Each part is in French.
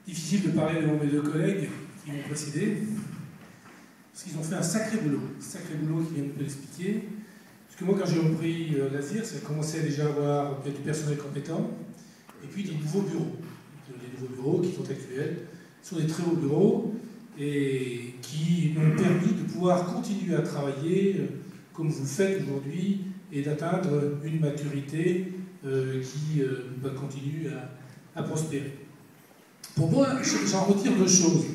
Difficile de parler devant mes deux collègues qui m'ont précédé, parce qu'ils ont fait un sacré boulot qui viennent de l'expliquer. Parce que moi, quand j'ai repris l'ASIR, ça commençait déjà à avoir du personnel compétent, et puis des nouveaux bureaux. Les nouveaux bureaux qui sont actuels sont des très hauts bureaux, et qui m'ont permis de pouvoir continuer à travailler comme vous le faites aujourd'hui, et d'atteindre une maturité qui continue à prospérer. Pour moi, j'en retire deux choses.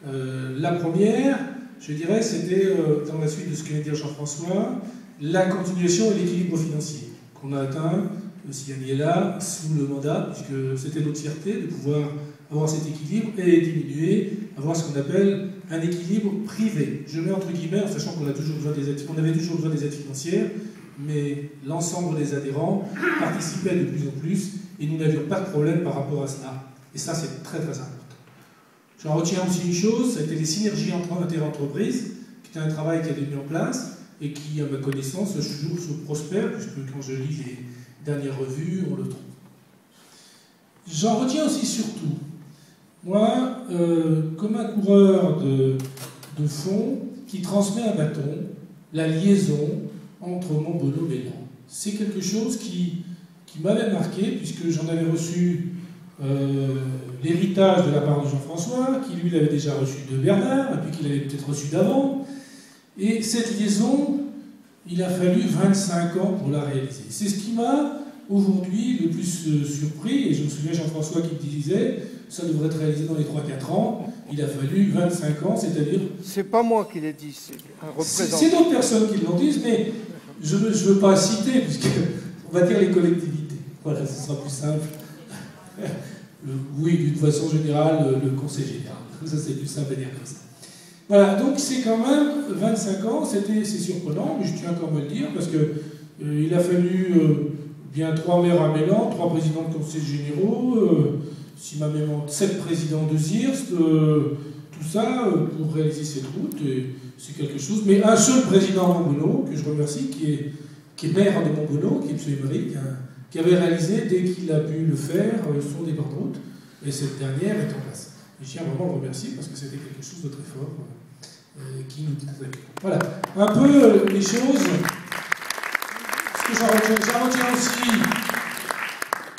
La première, je dirais, c'était, dans la suite de ce que vient de dire Jean-François, la continuation et l'équilibre financier qu'on a atteint, si Yann est là, sous le mandat, puisque c'était notre fierté de pouvoir avoir cet équilibre et diminuer, avoir ce qu'on appelle un équilibre privé. Je mets entre guillemets, en sachant qu'on avait toujours besoin des aides financières, mais l'ensemble des adhérents participaient de plus en plus et nous n'avions pas de problème par rapport à cela. Et ça, c'est très très important. J'en retiens aussi une chose, ça a été les synergies inter-entreprises, qui était un travail qui a été mis en place et qui, à ma connaissance, toujours se prospère, puisque quand je lis les dernières revues, on le trouve. J'en retiens aussi surtout, moi, comme un coureur de fond qui transmet un bâton, la liaison entre Montbonneau et Mélan. C'est quelque chose qui m'avait marqué, puisque j'en avais reçu l'héritage de la part de Jean-François, qui lui l'avait déjà reçu de Bernard, et puis qu'il avait peut-être reçu d'avant. Et cette liaison, il a fallu 25 ans pour la réaliser. C'est ce qui m'a aujourd'hui le plus surpris, et je me souviens Jean-François qui me disait, ça devrait être réalisé dans les 3-4 ans, il a fallu 25 ans, c'est-à-dire... C'est pas moi qui l'ai dit, c'est un représentant. C'est d'autres personnes qui l'ont dit, mais je ne veux pas citer, puisqu'on va dire les collectivités. Voilà, ce sera plus simple. Oui, d'une façon générale, le conseil général. Ça, c'est plus simple à dire comme ça. Voilà, donc c'est quand même 25 ans, c'est surprenant, mais je tiens quand même à le dire, parce qu'il a fallu bien 3 maires à Mélan, 3 présidents de conseils généraux, si ma mémoire, 7 présidents de ZIRST, tout ça pour réaliser cette route, c'est quelque chose. Mais un seul président de Montbonneau, que je remercie, qui est maire de Montbonneau, qui est M. Émeric, qui avait réalisé, dès qu'il a pu le faire, son départ de route, et cette dernière est en place. Et je tiens vraiment à le remercier parce que c'était quelque chose de très fort qui nous disait. Voilà, un peu les choses. Ce que j'en retiens aussi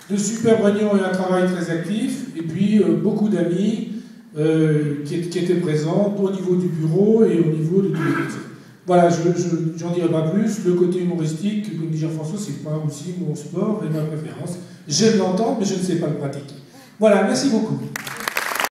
de super réunions et un travail très actif, et puis beaucoup d'amis qui étaient présents au niveau du bureau et au niveau de tous les conseils. Voilà, j'en dirai pas plus. Le côté humoristique, comme dit Jean-François, c'est pas aussi mon sport et ma préférence. J'aime l'entendre, mais je ne sais pas le pratiquer. Voilà, merci beaucoup.